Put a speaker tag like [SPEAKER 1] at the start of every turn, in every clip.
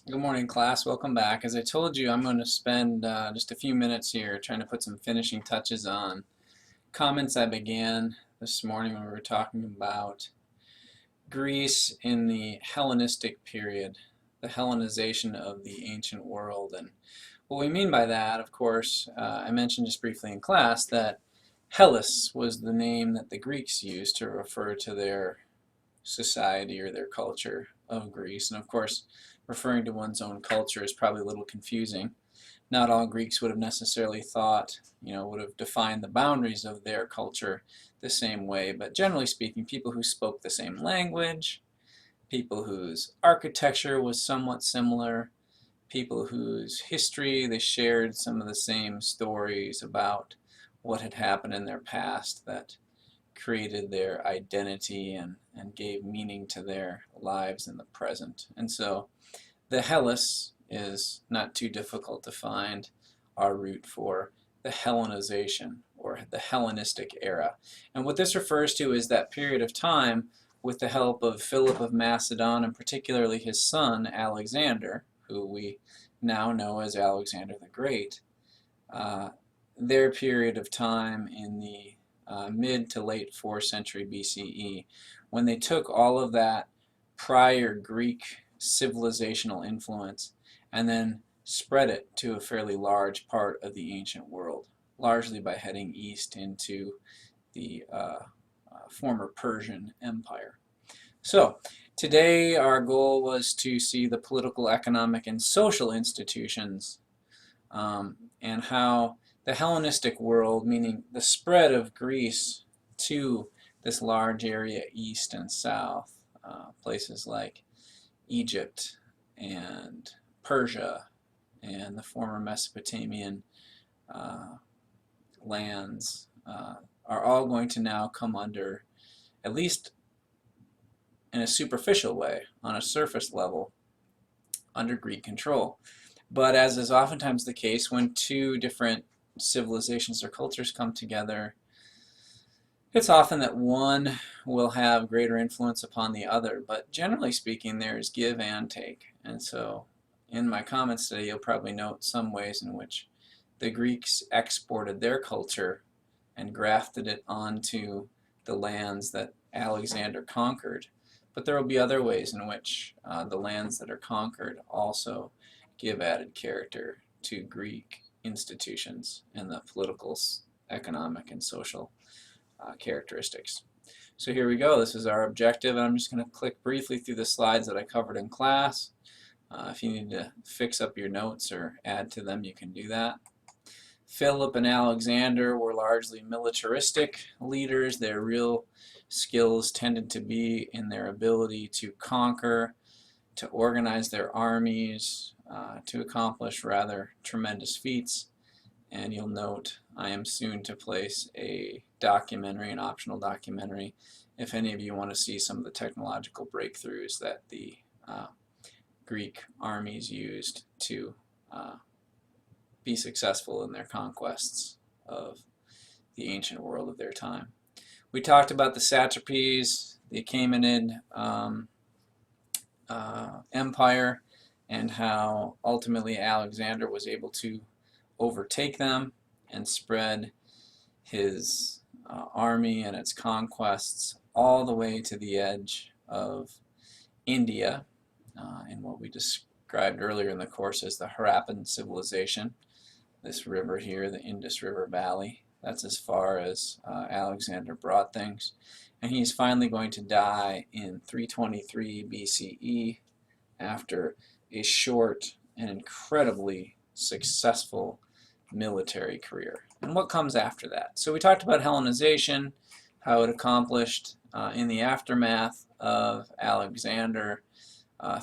[SPEAKER 1] Good morning, class. Welcome back. As I told you, I'm going to spend just a few minutes here trying to put some finishing touches on comments I began this morning when we were talking about Greece in the Hellenistic period, the Hellenization of the ancient world. And what we mean by that, of course, I mentioned just briefly in class that Hellas was the name that the Greeks used to refer to their society or their culture of Greece. And of course, referring to one's own culture is probably a little confusing. Not all Greeks would have necessarily thought, would have defined the boundaries of their culture the same way, but generally speaking, people who spoke the same language, people whose architecture was somewhat similar, people whose history they shared some of the same stories about what had happened in their past that created their identity and gave meaning to their lives in the present. And so the Hellas is not too difficult to find our root for the Hellenization or the Hellenistic era. And what this refers to is that period of time with the help of Philip of Macedon and particularly his son Alexander, who we now know as Alexander the Great, uh, their period of time in the mid to late 4th century BCE, when they took all of that prior Greek civilizational influence and then spread it to a fairly large part of the ancient world, largely by heading east into the former Persian Empire. So, today our goal was to see the political, economic, and social institutions and how the Hellenistic world, meaning the spread of Greece to this large area east and south, places like Egypt and Persia and the former Mesopotamian uh, lands, are all going to now come under, at least in a superficial way, on a surface level, under Greek control. But as is oftentimes the case, when two different civilizations or cultures come together, it's often that one will have greater influence upon the other, but generally speaking, there's give and take. And so in my comments today, you'll probably note some ways in which the Greeks exported their culture and grafted it onto the lands that Alexander conquered. But there will be other ways in which the lands that are conquered also give added character to Greek institutions and the political, economic, and social characteristics. So here we go. This is our objective, and I'm just going to click briefly through the slides that I covered in class. If you need to fix up your notes or add to them, you can do that. Philip and Alexander were largely militaristic leaders. Their real skills tended to be in their ability to conquer, to organize their armies, to accomplish rather tremendous feats. And you'll note I am soon to place a documentary, an optional documentary, if any of you want to see some of the technological breakthroughs that the Greek armies used to be successful in their conquests of the ancient world of their time. We talked about the satrapies, the Achaemenid Empire, and how ultimately Alexander was able to overtake them and spread his army and its conquests all the way to the edge of India in what we described earlier in the course as the Harappan civilization. This river here, the Indus River Valley, that's as far as Alexander brought things. And he's finally going to die in 323 BCE after a short and incredibly successful military career. And what comes after that? So we talked about Hellenization, how it accomplished in the aftermath of Alexander.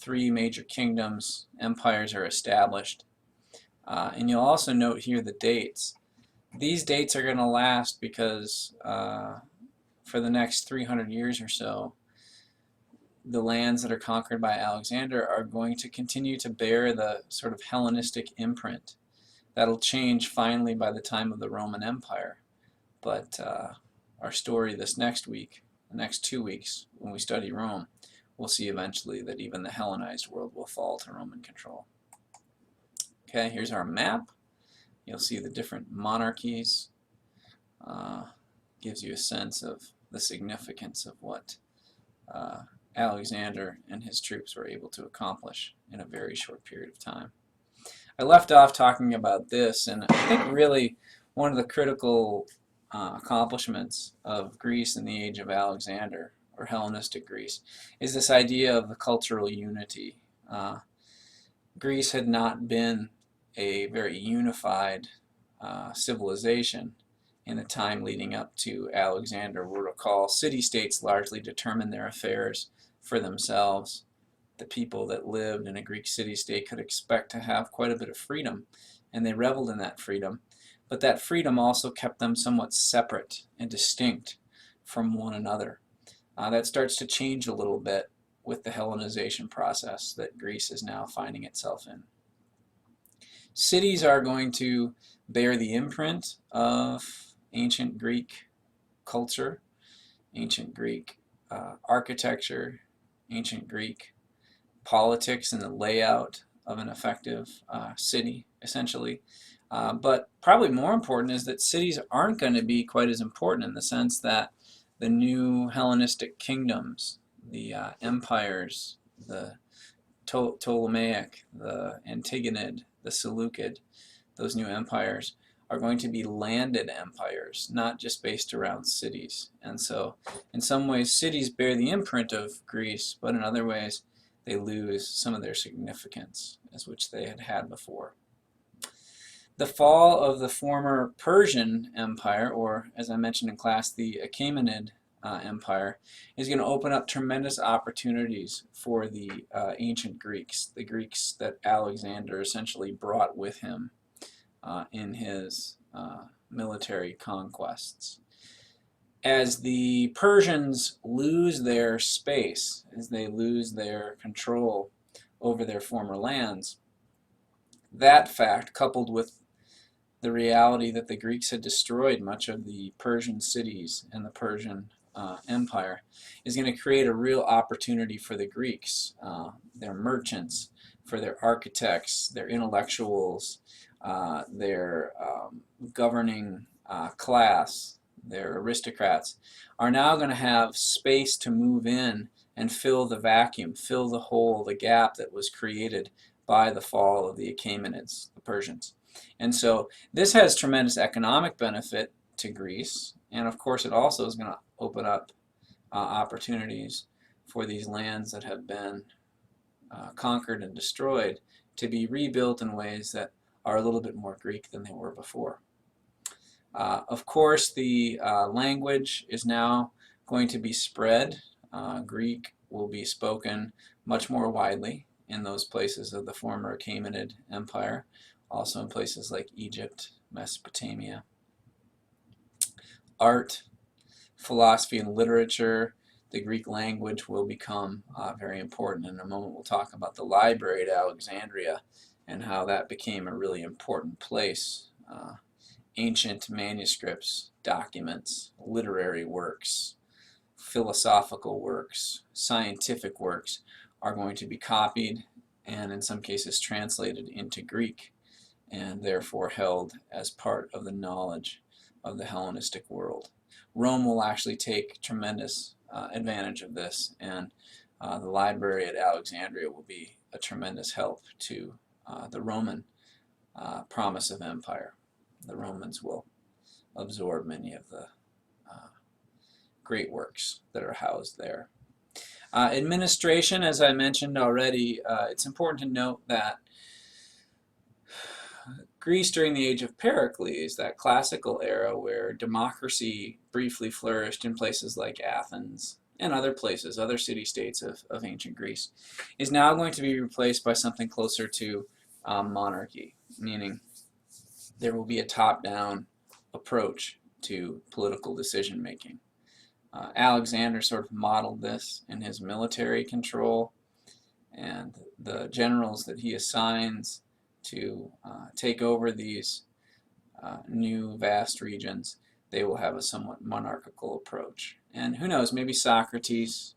[SPEAKER 1] Three major kingdoms, empires are established. And you'll also note here the dates. These dates are going to last because for the next 300 years or so, the lands that are conquered by Alexander are going to continue to bear the sort of Hellenistic imprint. That'll change finally by the time of the Roman Empire. But our story this next week, the next 2 weeks, when we study Rome, we'll see eventually that even the Hellenized world will fall to Roman control. Okay, here's our map. You'll see the different monarchies. Gives you a sense of the significance of what Alexander and his troops were able to accomplish in a very short period of time. I left off talking about this, and I think really one of the critical accomplishments of Greece in the age of Alexander, or Hellenistic Greece, is this idea of the cultural unity. Greece had not been a very unified civilization in the time leading up to Alexander. We'll recall city-states largely determined their affairs for themselves. The people that lived in a Greek city-state could expect to have quite a bit of freedom, and they reveled in that freedom. But that freedom also kept them somewhat separate and distinct from one another. That starts to change a little bit with the Hellenization process that Greece is now finding itself in. Cities are going to bear the imprint of ancient Greek culture, ancient Greek architecture, ancient Greek politics, and the layout of an effective city, essentially. But probably more important is that cities aren't going to be quite as important in the sense that the new Hellenistic kingdoms, the empires, the Ptolemaic, the Antigonid, the Seleucid, those new empires are going to be landed empires, not just based around cities. And so in some ways cities bear the imprint of Greece, but in other ways they lose some of their significance as which they had had before. The fall of the former Persian Empire, or as I mentioned in class, the Achaemenid Empire, is going to open up tremendous opportunities for the ancient Greeks, the Greeks that Alexander essentially brought with him in his military conquests. As the Persians lose their space, as they lose their control over their former lands, that fact, coupled with the reality that the Greeks had destroyed much of the Persian cities and the Persian Empire, is going to create a real opportunity for the Greeks, their merchants, for their architects, their intellectuals, their governing class, their aristocrats, are now going to have space to move in and fill the vacuum, fill the hole, the gap that was created by the fall of the Achaemenids, the Persians. And so this has tremendous economic benefit to Greece, and of course it also is going to open up opportunities for these lands that have been conquered and destroyed to be rebuilt in ways that are a little bit more Greek than they were before. Of course, the language is now going to be spread. Greek will be spoken much more widely in those places of the former Achaemenid Empire, also in places like Egypt, Mesopotamia. Art, philosophy, and literature, the Greek language will become very important. In a moment we'll talk about the library at Alexandria and how that became a really important place. Ancient manuscripts, documents, literary works, philosophical works, scientific works are going to be copied and in some cases translated into Greek and therefore held as part of the knowledge of the Hellenistic world. Rome will actually take tremendous advantage of this, and the library at Alexandria will be a tremendous help to the Roman promise of empire. The Romans will absorb many of the great works that are housed there. Administration, as I mentioned already, it's important to note that Greece during the age of Pericles, that classical era where democracy briefly flourished in places like Athens and other places, other city-states of ancient Greece, is now going to be replaced by something closer to monarchy, meaning there will be a top-down approach to political decision-making. Alexander sort of modeled this in his military control, and the generals that he assigns to take over these new vast regions, they will have a somewhat monarchical approach. And who knows, maybe Socrates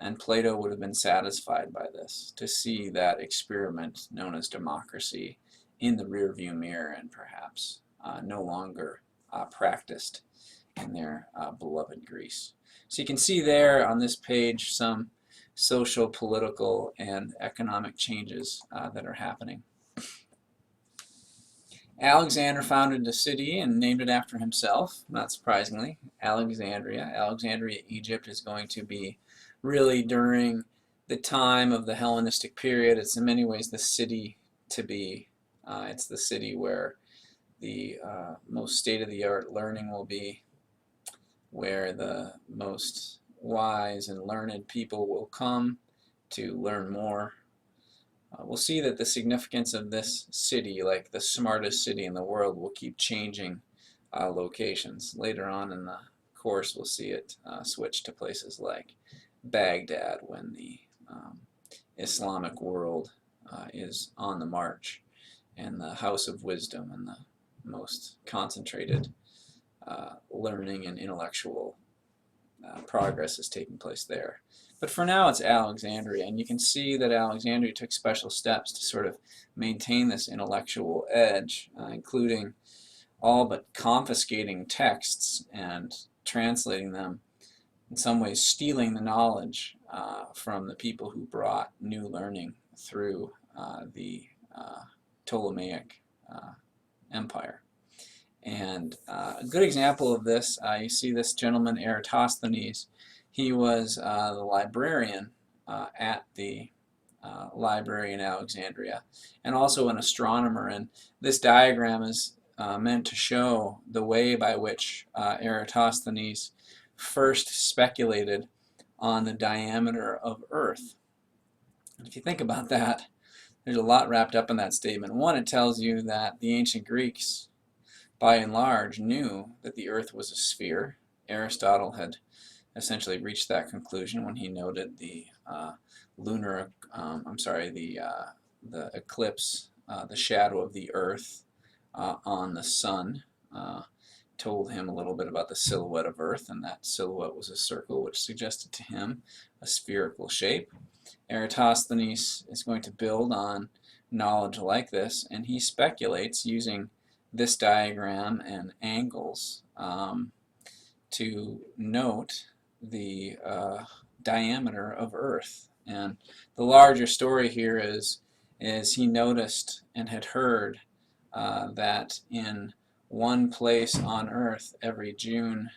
[SPEAKER 1] And Plato would have been satisfied by this, to see that experiment known as democracy in the rearview mirror and perhaps no longer practiced in their beloved Greece. So you can see there on this page some social, political, and economic changes that are happening. Alexander founded a city and named it after himself, not surprisingly, Alexandria. Alexandria, Egypt is going to be really during the time of the Hellenistic period. It's in many ways the city to be. It's the city where the most state-of-the-art learning will be, where the most wise and learned people will come to learn more. We'll see that the significance of this city, like the smartest city in the world, will keep changing locations. Later on in the course, we'll see it switch to places like Baghdad when the Islamic world is on the march, and the House of Wisdom and the most concentrated learning and intellectual progress is taking place there. But for now it's Alexandria, and you can see that Alexandria took special steps to sort of maintain this intellectual edge, including all but confiscating texts and translating them, in some ways stealing the knowledge from the people who brought new learning through the Ptolemaic Empire. And a good example of this, you see this gentleman Eratosthenes. He was the librarian at the library in Alexandria, and also an astronomer. And this diagram is meant to show the way by which Eratosthenes first speculated on the diameter of Earth. And if you think about that, there's a lot wrapped up in that statement. One, it tells you that the ancient Greeks, by and large, knew that the Earth was a sphere. Aristotle had essentially reached that conclusion when he noted the the eclipse, the shadow of the Earth on the sun. Told him a little bit about the silhouette of Earth, and that silhouette was a circle, which suggested to him a spherical shape. Eratosthenes is going to build on knowledge like this, and he speculates using this diagram and angles to note the diameter of Earth. And the larger story here is he noticed and had heard that in one place on Earth every June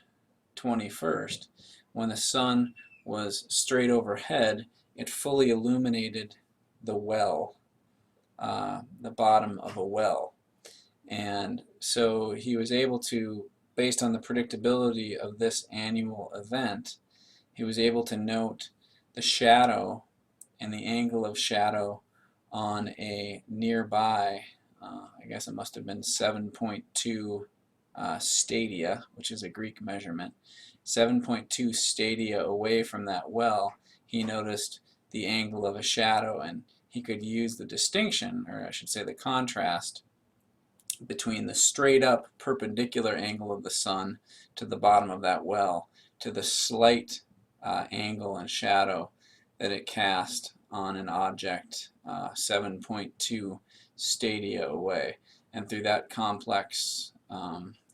[SPEAKER 1] 21st, when the sun was straight overhead, it fully illuminated the well, the bottom of a well. And so he was able to, based on the predictability of this annual event, he was able to note the shadow and the angle of shadow on a nearby, I guess it must have been 7.2 stadia, which is a Greek measurement. 7.2 stadia away from that well, he noticed the angle of a shadow, and he could use the distinction, or I should say the contrast, between the straight up perpendicular angle of the sun to the bottom of that well to the slight angle and shadow that it cast on an object 7.2 stadia away. And through that complex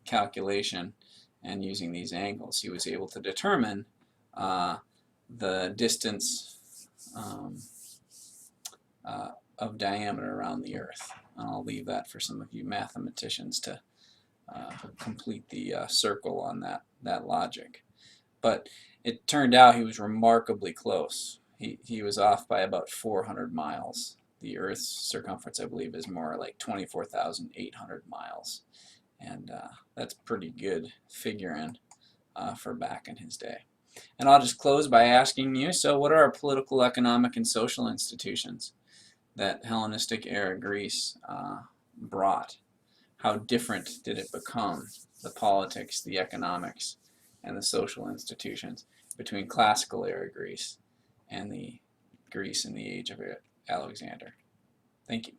[SPEAKER 1] calculation and using these angles, he was able to determine the distance of diameter around the Earth. I'll leave that for some of you mathematicians to complete the circle on that logic. But it turned out he was remarkably close. He was off by about 400 miles. The Earth's circumference, I believe, is more like 24,800 miles. And that's pretty good figuring for back in his day. And I'll just close by asking you, so what are our political, economic, and social institutions that Hellenistic-era Greece brought? How different did it become, the politics, the economics, and the social institutions between classical-era Greece and the Greece in the age of Alexander? Thank you.